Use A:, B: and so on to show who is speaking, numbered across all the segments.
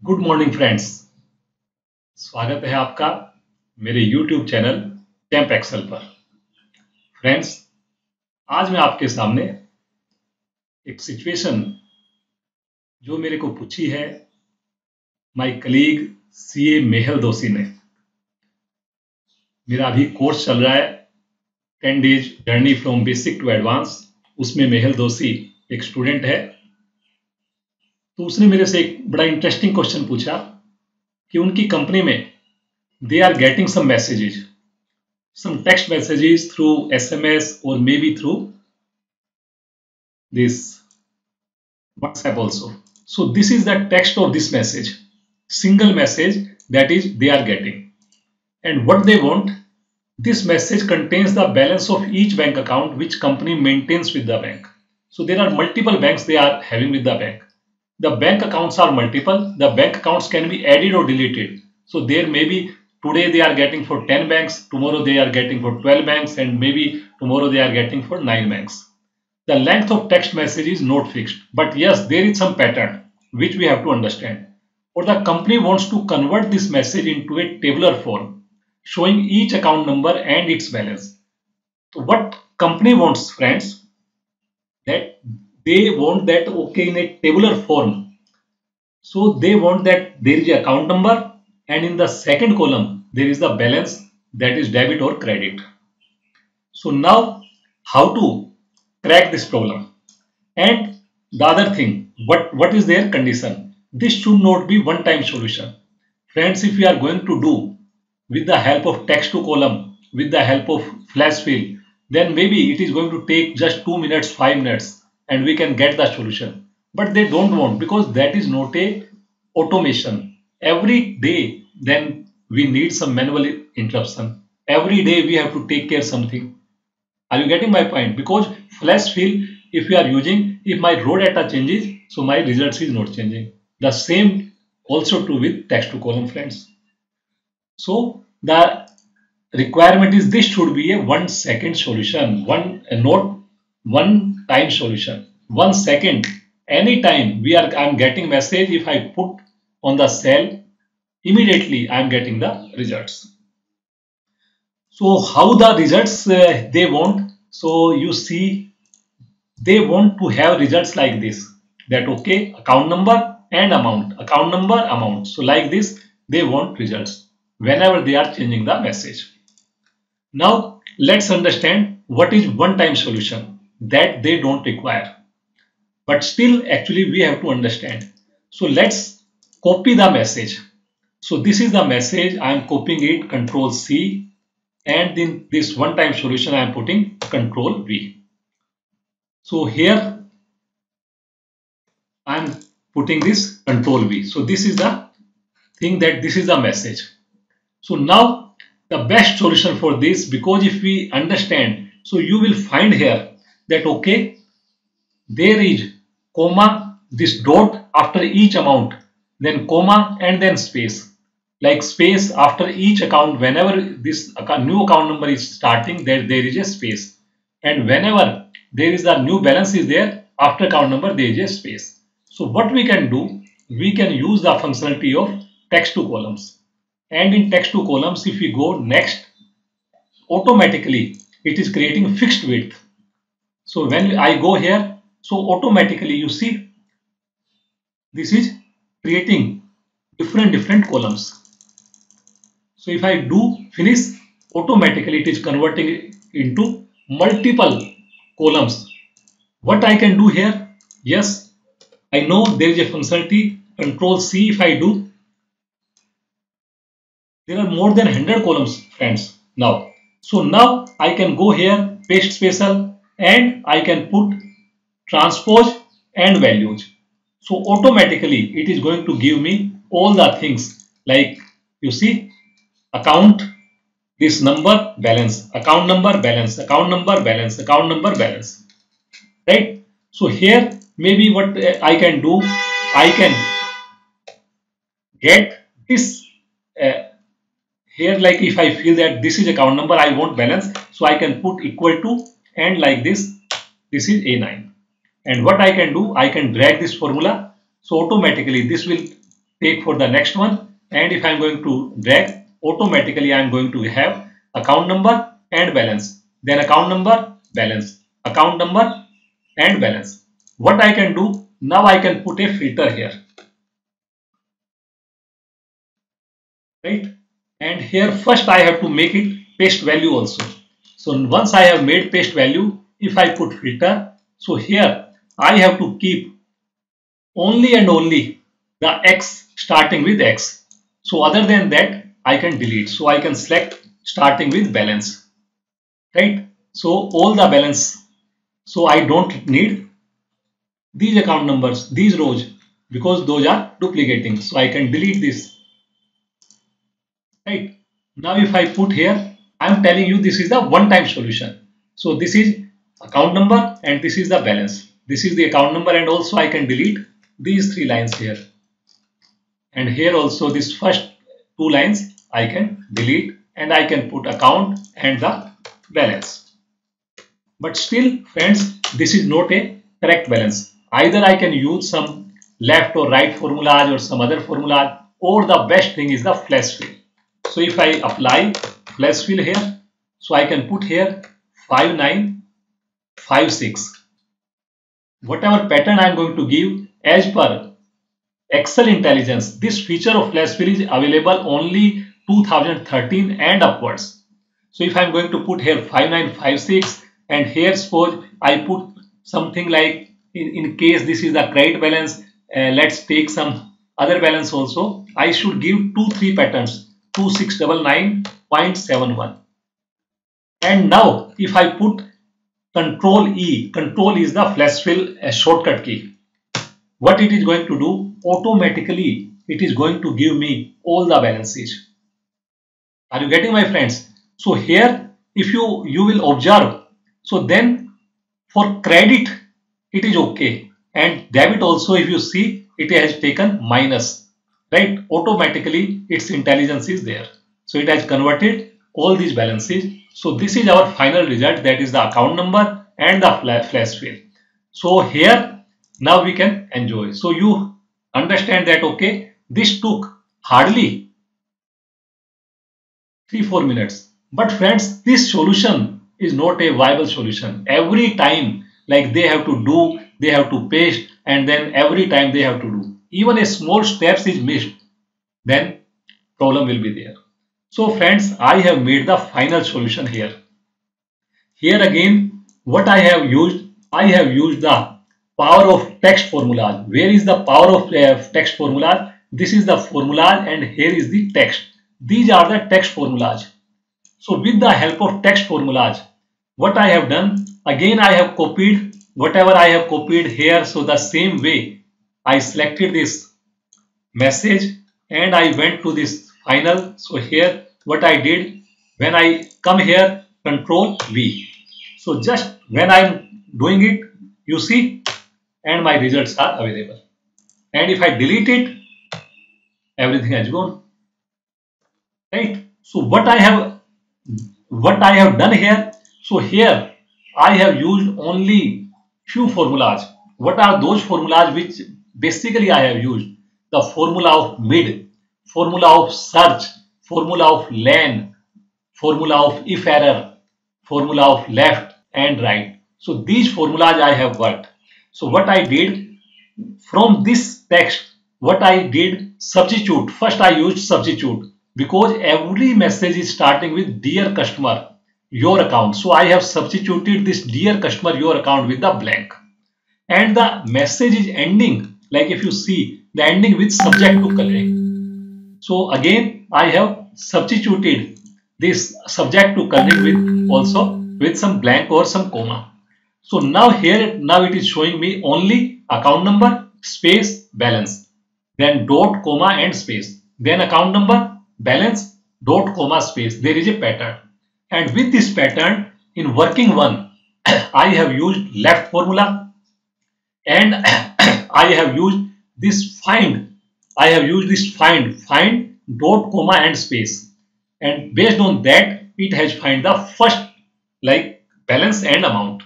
A: Good morning friends. स्वागत है आपका मेरे YouTube चैनल चैम्प एक्सेल पर। फ्रेंड्स, आज मैं आपके सामने एक सिचुएशन जो मेरे को पूछी है माय कलीग सीए मेहल दोषी ने। मेरा अभी कोर्स चल रहा है 10 days journey from basic to advance. उसमें मेहल दोषी एक स्टूडेंट है। तो उसने मेरे से एक बड़ा इंटरेस्टिंग क्वेश्चन पूछा कि उनकी कंपनी में they are getting some messages, some text messages through SMS or maybe through this WhatsApp also. So this is the text of this message, single message that is they are getting. And what they want, this message contains the balance of each bank account which company maintains with the bank. So there are multiple banks they are having with the bank. The bank accounts are multiple. The bank accounts can be added or deleted. So there may be today they are getting for 10 banks, tomorrow they are getting for 12 banks, and maybe tomorrow they are getting for 9 banks. The length of text message is not fixed, but yes, there is some pattern which we have to understand. Or the company wants to convert this message into a tabular form, showing each account number and its balance. So what company wants, friends, that they want that okay in a tabular form. So they want that there is a account number and in the second column there is the balance, that is debit or credit. So now how to crack this problem? And the other thing, what is their condition? This should not be one time solution. Friends, if we are going to do with the help of text to column, with the help of flash fill, then maybe it is going to take just 2 minutes, 5 minutes, and we can get the solution. But they don't want, because that is not a automation. Every day then we need some manual interruption. Every day we have to take care something. Are you getting my point? Because flash fill, if we are using, if my raw data changes, so my results is not changing. The same also true with text to column, friends. So the requirement is this should be a 1 second solution, not one time solution. 1 second. Anytime I'm getting message, if I put on the cell, immediately I'm getting the results. So how the results they want? So you see, they want to have results like this, that okay, account number and account number, amount. So like this, they want results whenever they are changing the message. Now let's understand what is one-time solution that they don't require. But still, actually, we have to understand. So let's copy the message. So this is the message. I am copying it, Control C, and in this one-time solution, I am putting Control V. So here I am putting this Control V. So this is the thing, that this is the message. So now the best solution for this, because if we understand, so you will find here that okay, there is comma, this dot after each amount, then comma and then space. Like space after each account, whenever this new account number is starting, there is a space. And whenever there is a new balance is there, after account number there is a space. So what we can do, we can use the functionality of text to columns. And in text to columns, if we go next, automatically it is creating fixed width. So when I go here, so automatically you see this is creating different columns. So if I do finish, automatically it is converting into multiple columns. What I can do here? Yes, I know there is a functionality, Control C. If I do, there are more than 100 columns, friends, now. So now I can go here, paste special, and I can put transpose and values. So automatically it is going to give me all the things, like you see, account, this number, balance, account number, balance, account number, balance, account number, balance, right? So here maybe what I can do, I can get this here, like if I feel that this is account number, I want balance, so I can put equal to, and like this is A9. And what I can do, I can drag this formula, so automatically this will take for the next one, and if I am going to drag, automatically I am going to have account number and balance, then account number, balance, account number and balance. What I can do now, I can put a filter here, right? And here first I have to make it paste value also. So once I have made paste value, if I put filter, so here I have to keep only and only the X starting with X. So other than that I can delete. So I can select starting with balance, right? So all the balance. So I don't need these account numbers, these rows, because those are duplicating. So I can delete this, right? Now if I put here, I am telling you this is the one-time solution. So this is account number and this is the balance. This is the account number, and also I can delete these three lines here. And here also this first two lines I can delete, and I can put account and the balance. But still friends, this is not a correct balance. Either I can use some left or right formulas or some other formula, or the best thing is the flash fill. So if I apply flash fill here, so I can put here 5956. Whatever pattern I am going to give as per Excel Intelligence, this feature of flash fill is available only 2013 and upwards. So if I am going to put here 5956, and here suppose I put something like, in case this is the credit balance, let's take some other balance also. I should give 2-3 patterns, 2699.71. And now if I put Control E, control is the flash fill shortcut key. What it is going to do, automatically it is going to give me all the balances. Are you getting, my friends? So here if you will observe, so then for credit it is okay, and debit also if you see it has taken minus, right? Automatically its intelligence is there. So it has converted all these balances. So this is our final result, that is the account number and the flash fill. So here now we can enjoy. So you understand that, okay, this took hardly 3-4 minutes. But friends, this solution is not a viable solution. Every time like they have to do, they have to paste, and then every time they have to do. Even a small steps is missed, then problem will be there. So friends, I have made the final solution here. Here again, what I have used the power of text formulas. Where is the power of text formulas? This is the formula, and here is the text. These are the text formulas. So with the help of text formulas, what I have done, again I have copied whatever I have copied here. So the same way I selected this message and I went to this final. So here what I did, when I come here, Control V. So just when I am doing it, you see, and my results are available. And if I delete it, everything has gone, right? So what I have done here, so here I have used only few formulas. What are those formulas which basically I have used? The formula of mid, formula of search, formula of len, formula of if error, formula of left and right. So these formulas I have worked. So what I did from this text, what I did, substitute. First I used substitute, because every message is starting with dear customer, your account. So I have substituted this dear customer, your account with the blank. And the message is ending, like if you see, the ending with subject to coloring. So again I have substituted this subject to coloring with also with some blank or some comma. So now here, now it is showing me only account number space balance, then dot comma and space, then account number balance dot comma space. There is a pattern, and with this pattern in working one I have used left formula, and I have used this find. I have used this find dot comma and space, and based on that it has find the first like balance and amount.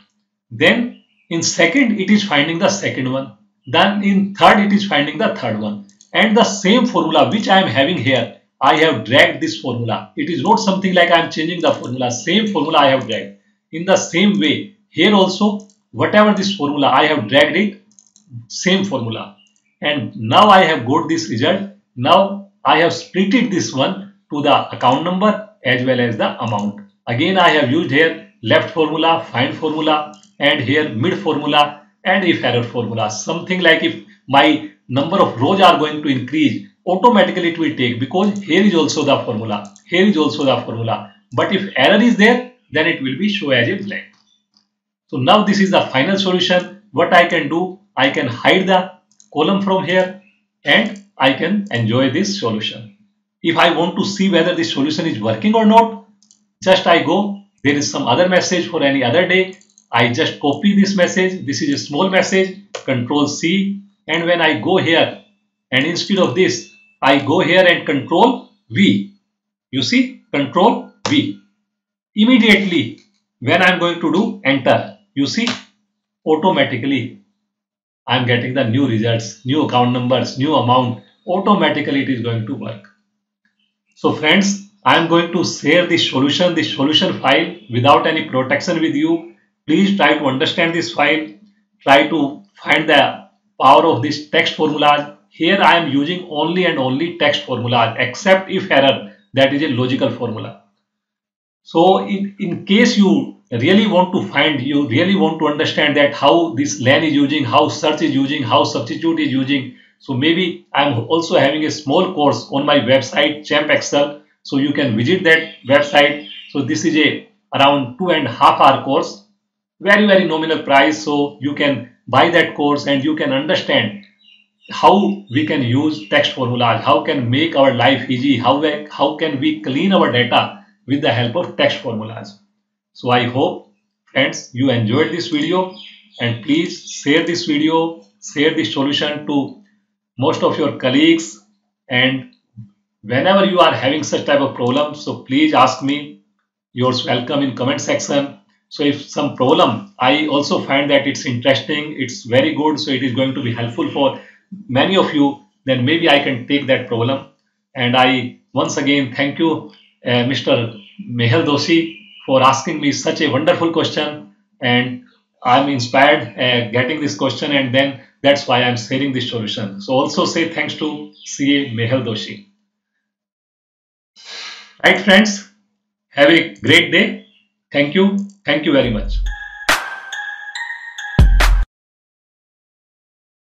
A: Then in second it is finding the second one. Then in third it is finding the third one. and the same formula which I am having here, I have dragged this formula. It is not something like I am changing the formula. Same formula I have dragged. In the same way, here also, whatever this formula, I have dragged it, same formula. And now I have got this result. Now I have splitted this one to the account number as well as the amount. Again, I have used here left formula, find formula, and here mid formula and if error formula. Something like if my number of rows are going to increase, automatically it will take, because here is also the formula, here is also the formula. But if error is there, then it will be show as a blank. So now this is the final solution. What I can do, I can hide the column from here and I can enjoy this solution. If I want to see whether this solution is working or not, just I go, there is some other message for any other day. I just copy this message. This is a small message, Control C. And when I go here and instead of this, I go here and Control V. You see, Control V. Immediately, when I am going to do enter, you see, automatically I am getting the new results, new account numbers, new amount. Automatically it is going to work. So friends, I am going to share this solution file without any protection with you. Please try to understand this file. Try to find the power of this text formulas. Here I am using only and only text formulas, except if error, that is a logical formula. So in case you really want to find, you really want to understand that how this LAN is using, how search is using, how substitute is using. So maybe I'm also having a small course on my website, Champ Excel. So you can visit that website. So this is a around 2.5 hour course, very nominal price. So you can buy that course and you can understand how we can use text formulas, how can make our life easy, how can we clean our data with the help of text formulas. So I hope friends you enjoyed this video, and please share this video, share this solution to most of your colleagues, and whenever you are having such type of problems, so please ask me. You're welcome in comment section. So if some problem I also find that it's interesting, it's very good, so it is going to be helpful for many of you, then maybe I can take that problem. And I once again thank you, Mr. Mehul Doshi, for asking me such a wonderful question, and I'm inspired getting this question, and then that's why I'm sharing this solution. So also say thanks to CA Mehul Doshi. Right friends, have a great day. Thank you. Thank you very much.